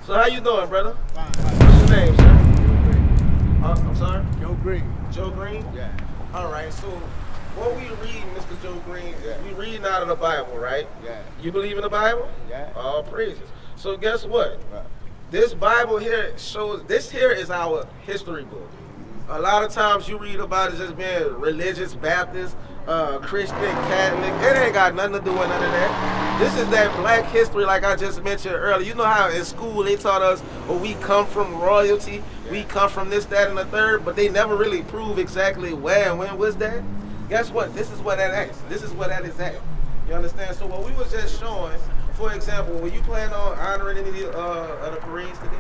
So how you doing, brother? Fine. What's your name, sir? I'm sorry? Joe Green. Joe Green? Yeah. All right, so what we reading, Mr. Joe Green, we reading out of the Bible, right? Yeah. You believe in the Bible? Yeah. All praises. So guess what? Right. This Bible here shows, this here is our history book. A lot of times you read about it just being religious, Baptist, Christian, Catholic. It ain't got nothing to do with none of that. This is that black history like I just mentioned earlier. You know how in school they taught us, well, we come from royalty, we come from this, that, and the third, but they never really prove exactly where and when was that. Guess what? This is what that is. This is what that is at. You understand? So what we was just showing, for example, when you plan on honoring any of the parades today?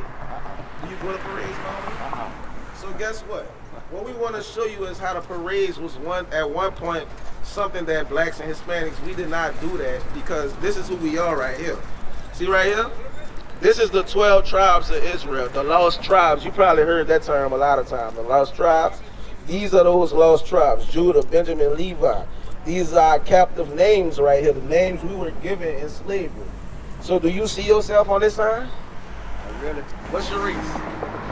Do you go to parades normally? So guess what? What we want to show you is how the parades was at one point something that blacks and Hispanics, we did not do that because this is who we are right here. See right here? This is the 12 tribes of Israel, the lost tribes. You probably heard that term a lot of times, the lost tribes. These are those lost tribes, Judah, Benjamin, Levi. These are our captive names right here, the names we were given in slavery. So do you see yourself on this sign? Really? What's your race?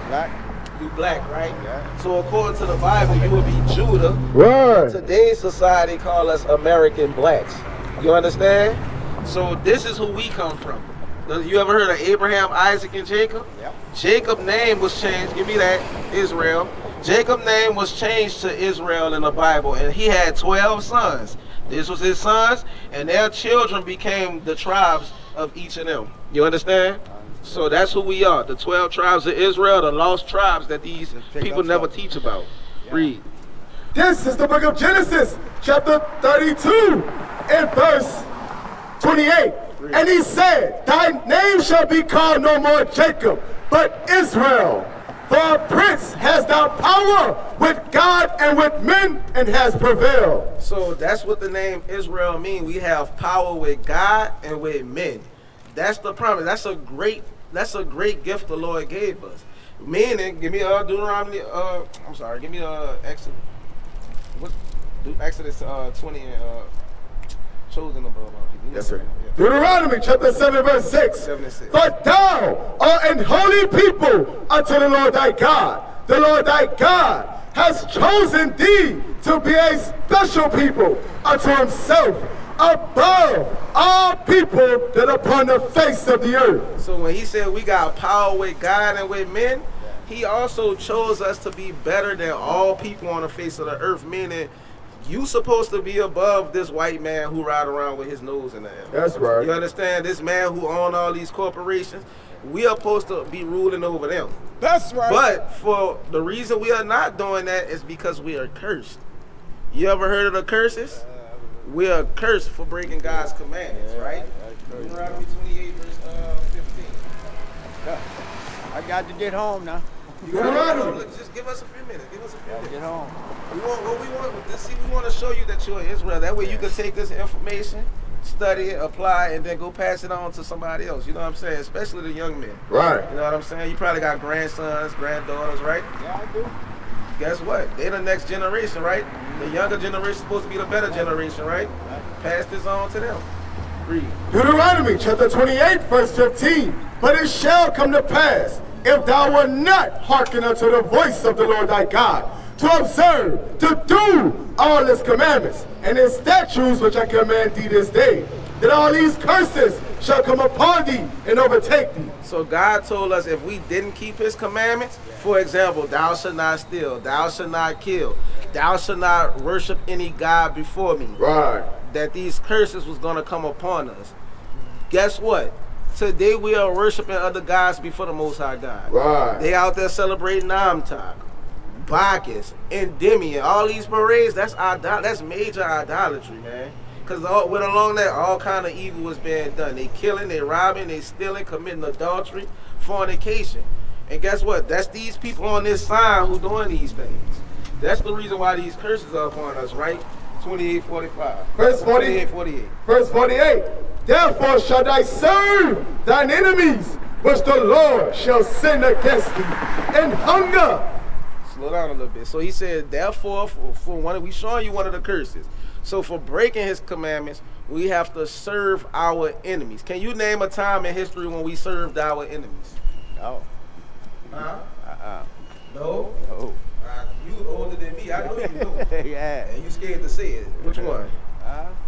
Black. You black, right? Yeah. So according to the Bible, you would be Judah. Right. Today's society call us American blacks. You understand? So this is who we come from. You ever heard of Abraham, Isaac, and Jacob? Yeah. Jacob's name was changed. Give me that. Israel. Jacob's name was changed to Israel in the Bible, and he had 12 sons. This was his sons, and their children became the tribes of each of them. You understand? So that's who we are, the 12 tribes of Israel, the lost tribes that these people never teach about. Read. This is the book of Genesis, chapter 32, and verse 28. And he said, thy name shall be called no more Jacob, but Israel. For a prince has thou power with God and with men, and has prevailed. So that's what the name Israel means. We have power with God and with men. That's the promise. That's a great gift the Lord gave us. Meaning, give me Deuteronomy. Give me Exodus. Exodus 20 and chosen above all people. Yes, sir. Yeah. Deuteronomy chapter 7, verse 6. 7 and 6. For thou art an holy people unto the Lord thy God. The Lord thy God has chosen thee to be a special people unto himself, above all people that are upon the face of the earth. So when he said we got power with God and with men, he also chose us to be better than all people on the face of the earth, meaning you supposed to be above this white man who ride around with his nose in the air. That's right. You understand? This man who own all these corporations, we are supposed to be ruling over them. That's right. But for the reason we are not doing that is because we are cursed. You ever heard of the curses? We are cursed for breaking God's commandments, right? Deuteronomy 28, verse 15. I got to get home now. Look, just give us a few minutes. Give us a few minutes. Get home. We want to show you that you're Israel. That way you can take this information, study it, apply it, and then go pass it on to somebody else. You know what I'm saying? Especially the young men. Right. You know what I'm saying? You probably got grandsons, granddaughters, right? Yeah, I do. Guess what? They're the next generation, right? The younger generation is supposed to be the better generation, right? Pass this on to them. Read. Deuteronomy chapter 28, verse 15. But it shall come to pass, if thou wilt not hearken unto the voice of the Lord thy God, to observe, to do all his commandments, and his statutes which I command thee this day, that all these curses shall come upon thee and overtake thee. So God told us if we didn't keep his commandments, for example, thou shalt not steal, thou shalt not kill, thou shalt not worship any God before me. Right. That these curses was going to come upon us. Guess what? Today we are worshiping other gods before the Most High God. Right. They out there celebrating Namtak, Bacchus, Endymion, all these parades. That's major idolatry, man. Because with along that, all kind of evil is being done. They killing, they robbing, they stealing, committing adultery, fornication. And guess what? That's these people on this sign who doing these things. That's the reason why these curses are upon us, right? 28:45. Verse 48. 48. Verse 48. Therefore shall thy serve thine enemies, which the Lord shall send against thee, and hunger. Slow down a little bit. So he said, therefore, for one, we showing you one of the curses. So for breaking his commandments, we have to serve our enemies. Can you name a time in history when we served our enemies? Oh. Huh? Uh-uh. No? Oh. You older than me. I know you know. Yeah. And you scared to say it. Which one?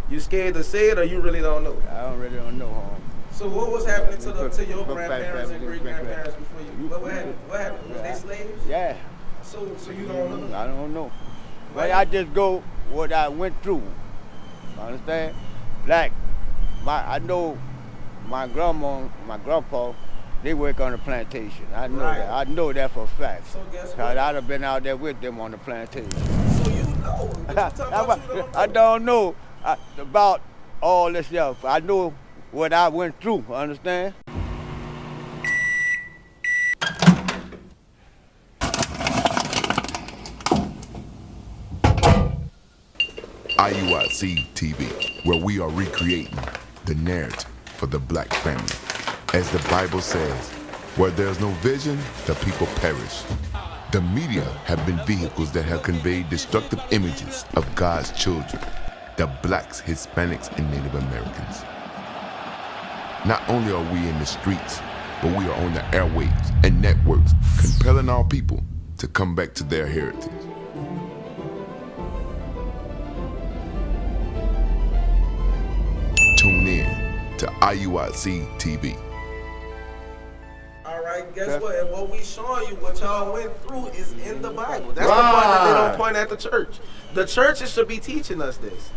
You scared to say it or you really don't know? I don't really don't know, home. So what was happening to your grandparents and great-grandparents before you? What happened? What happened? Was they slaves? Yeah. So you don't know? I don't know. But I just go what I went through. Understand? Like, I know my grandma, my grandpa, they work on the plantation. I know Right. that. I know that for a fact. So guess Cause what? I'd have been out there with them on the plantation. So you know. But you talking about you don't know. I don't know about all this stuff. I know what I went through. Understand? IUIC TV, where we are recreating the narrative for the black family. As the Bible says, where there's no vision, the people perish. The media have been vehicles that have conveyed destructive images of God's children, the blacks, Hispanics, and Native Americans. Not only are we in the streets, but we are on the airwaves and networks, compelling our people to come back to their heritage. Tune in to IUIC TV. All right, guess what? And what we showing you, what y'all went through is in the Bible. That's the part that they don't point at the church. The churches should be teaching us this.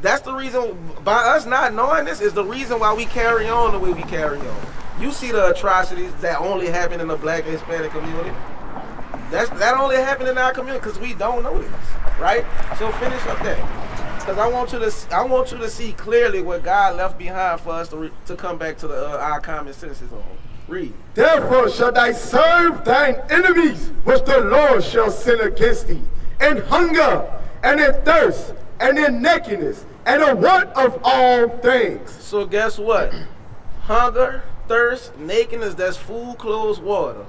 That's the reason, by us not knowing this, is the reason why we carry on the way we carry on. You see the atrocities that only happen in the black and Hispanic community. That only happened in our community because we don't know this, right? So finish up that, because I want you to see clearly what God left behind for us to come back to our common senses on. Read. Therefore shall thy serve thine enemies, which the Lord shall send against thee, in hunger, and in thirst, and in nakedness, and in want of all things. So guess what? Hunger, thirst, nakedness, that's food, clothes, water.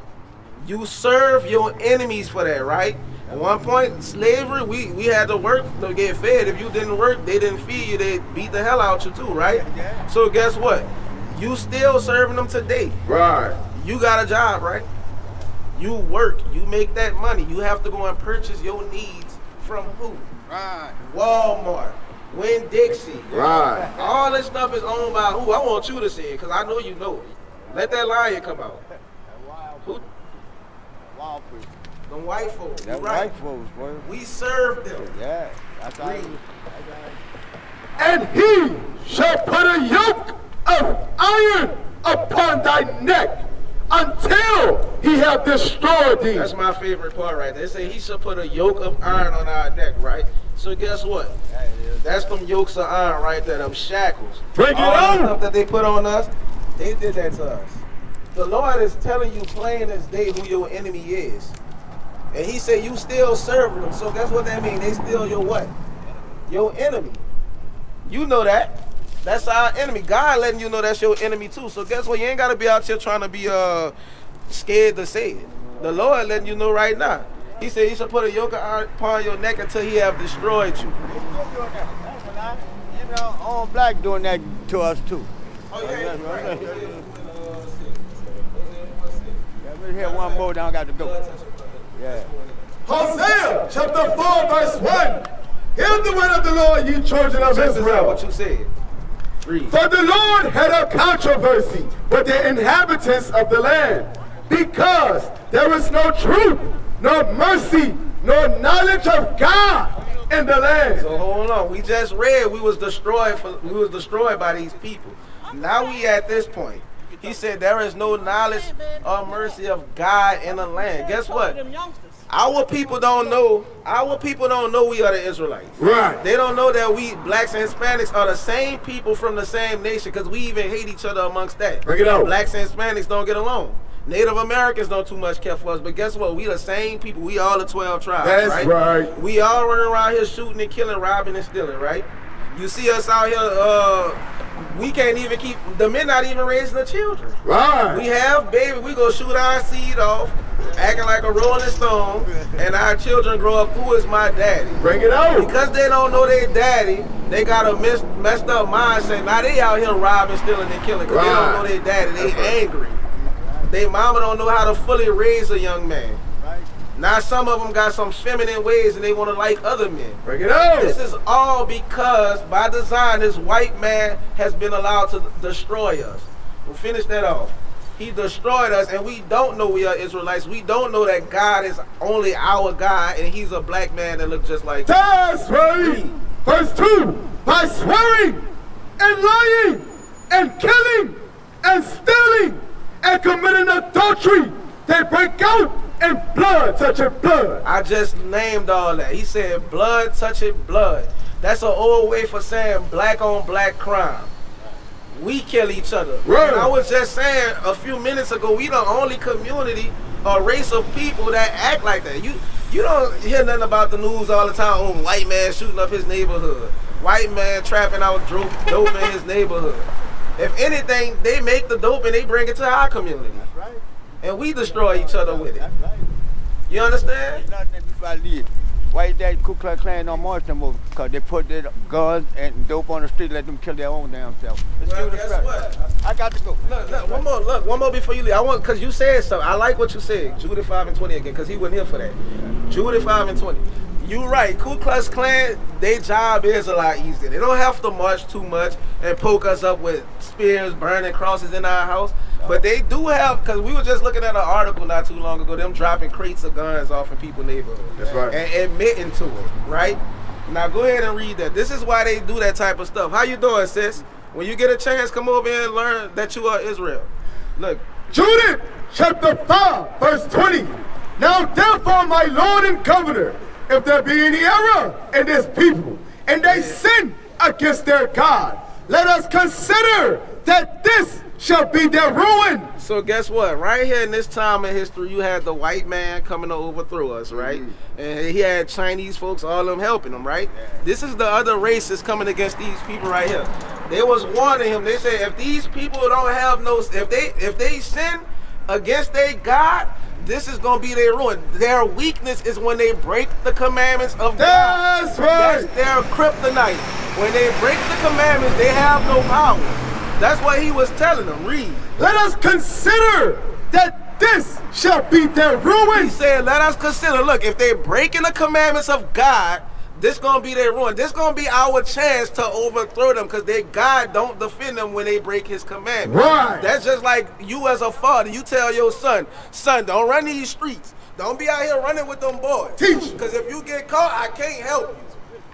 You serve your enemies for that, right? At one point, slavery, we had to work to get fed. If you didn't work, they didn't feed you, they beat the hell out you too, right? So guess what? You still serving them today. Right. You got a job, right? You work, you make that money. You have to go and purchase your needs from who? Right. Walmart, Winn-Dixie. Right. All this stuff is owned by who? I want you to say it, because I know you know it. Let that lion come out. Who? Wild people. The white folks. That Right. white folks, boy. We serve them. Yeah. That's how Read. And he shall put a yoke of iron upon thy neck until he have destroyed thee. That's my favorite part right there. They say he shall put a yoke of iron on our neck, right? So guess what? That's them yokes of iron right there, them shackles. Bring it All the on. stuff that they put on us, they did that to us. The Lord is telling you plain as day who your enemy is. And he said you still serving them. So guess what that means? They still your what? Your enemy. You know that. That's our enemy. God letting you know that's your enemy too. So guess what? You ain't got to be out here trying to be scared to say it. The Lord letting you know right now. He said he shall put a yoke of iron upon your neck until he have destroyed you. You know, all black doing that to us too. Oh yeah, right. Let's hear one more, then I got to go. Yeah. Hosea chapter 4 verse 1. Hear the word of the Lord, ye children of Check this out, Israel. what you said. Read. For the Lord had a controversy with the inhabitants of the land, because there is no truth, nor mercy, nor knowledge of God in the land. So hold on. We just read we was destroyed by these people. Now we at this point. He said there is no knowledge or mercy of God in the land. Guess what? Our people don't know. Our people don't know we are the Israelites. Right. They don't know that we blacks and Hispanics are the same people from the same nation, because we even hate each other amongst that. Bring it out. Blacks and Hispanics don't get along. Native Americans don't too much care for us, but guess what? We the same people. We all the 12 tribes. That's right. We all running around here shooting and killing, robbing and stealing, right? You see us out here, we can't even keep, the men not even raising the children. Right. We have baby, we go shoot our seed off, acting like a rolling stone, and our children grow up, who is my daddy? Bring it out. Because they don't know their daddy, they got a messed up mindset. Now they out here robbing, stealing, and killing, because they don't know their daddy. They angry. they mama don't know how to fully raise a young man. Right. Now some of them got some feminine ways and they want to like other men. Break it out. This is all because by design this white man has been allowed to destroy us. We'll finish that off. He destroyed us and we don't know we are Israelites. We don't know that God is only our God and he's a black man that looks just like That's right. Verse 2. By swearing and lying and killing and stealing and committing adultery, they break out and blood touching blood. I just named all that. He said blood touching blood. That's an old way for saying black on black crime. We kill each other. Right. And I was just saying a few minutes ago, we the only community or race of people that act like that. You don't hear nothing about the news all the time. Oh, white man shooting up his neighborhood. White man trapping out dope in his neighborhood. If anything, they make the dope and they bring it to our community. That's right. And we destroy each other with it. That's right. You understand? There's nothing before I leave. Why is that Ku Klux Klan no more no more? Because they put their guns and dope on the street, let them kill their own damn self. Well, guess what? I got to go. Look, one more before you leave. I want, because you said something. I like what you said. Judy 5 and 20 again, because he wasn't here for that. Judy 5 and 20. You right. Ku Klux Klan, their job is a lot easier. They don't have to march too much and poke us up with spears, burning crosses in our house. But they do have, because we were just looking at an article not too long ago, them dropping crates of guns off in people's neighborhoods. That's right. And admitting to it, right? Now go ahead and read that. This is why they do that type of stuff. How you doing, sis? When you get a chance, come over here and learn that you are Israel. Look. Judith chapter 5 verse 20. Now therefore, my Lord and Governor, if there be any error in this people, and they sin against their God, let us consider that this shall be their ruin. So guess what? Right here in this time in history, you had the white man coming to overthrow us, right? And he had Chinese folks, all of them helping him, right? This is the other races coming against these people right here. They was warning him. They said, if these people don't have no, if they sin against their God, this is gonna be their ruin. Their weakness is when they break the commandments of God. That's right. That's their kryptonite. When they break the commandments, they have no power. That's what he was telling them. Read. Let us consider that this shall be their ruin. He said, let us consider, look, if they're breaking the commandments of God, this gonna be their ruin. This gonna be our chance to overthrow them, because their God don't defend them when they break his commandments. Right. That's just like you as a father, you tell your son, don't run these streets. Don't be out here running with them boys. Teach. Because if you get caught, I can't help you.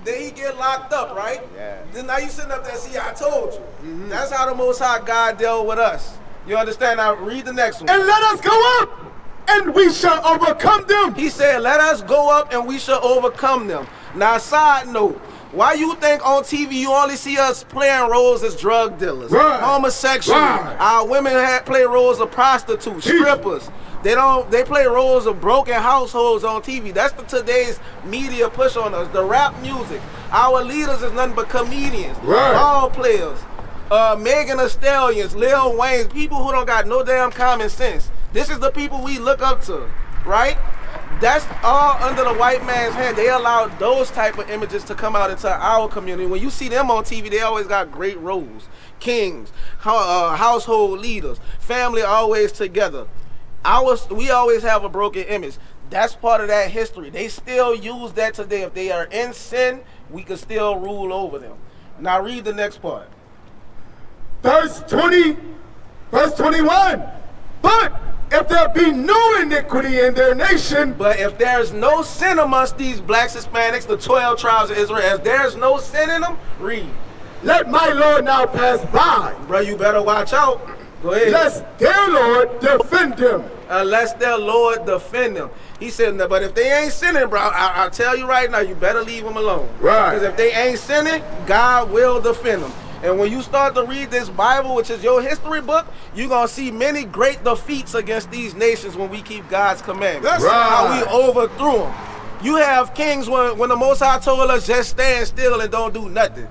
Then he get locked up, right? Yeah. Then now you sitting up there, see, I told you. That's how the Most High God dealt with us. You understand? Now read the next one. And let us go up, and we shall overcome them. He said, let us go up and we shall overcome them. Now, side note, why you think on TV you only see us playing roles as drug dealers, homosexuals, our women play roles of prostitutes, strippers. They play roles of broken households on TV. That's the today's media push on us. The rap music. Our leaders is nothing but comedians, ball players, Megan Thee Stallions, Lil Waynes, people who don't got no damn common sense. This is the people we look up to, right? That's all under the white man's hand. They allowed those type of images to come out into our community. When you see them on TV, they always got great roles. Kings, household leaders, family always together. We always have a broken image. That's part of that history. They still use that today. If they are in sin, we can still rule over them. Now read the next part. Verse 20, verse 21. But if there be no iniquity in their nation. But if there's no sin amongst these blacks, Hispanics, the 12 tribes of Israel, if there's no sin in them, read. Let my Lord now pass by. Bro, you better watch out. Go ahead. Lest their Lord defend them. Unless their Lord defend them. He said, no, but if they ain't sinning, bro, I'll tell you right now, you better leave them alone. Right. Because if they ain't sinning, God will defend them. And when you start to read this Bible, which is your history book, you're going to see many great defeats against these nations when we keep God's commandments. That's how we overthrew them. You have kings when the Most High told us just stand still and don't do nothing,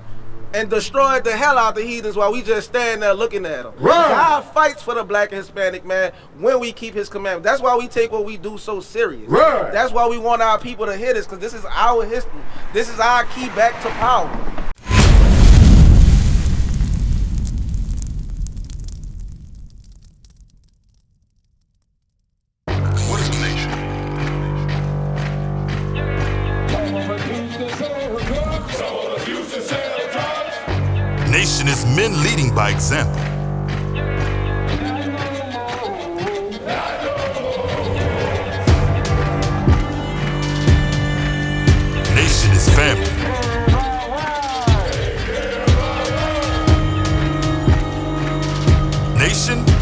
and destroyed the hell out the heathens while we just stand there looking at them. Right. God fights for the black and Hispanic man when we keep his commandments. That's why we take what we do so serious. Right. That's why we want our people to hear this, because this is our history. This is our key back to power. men leading by example. Nation is family. Nation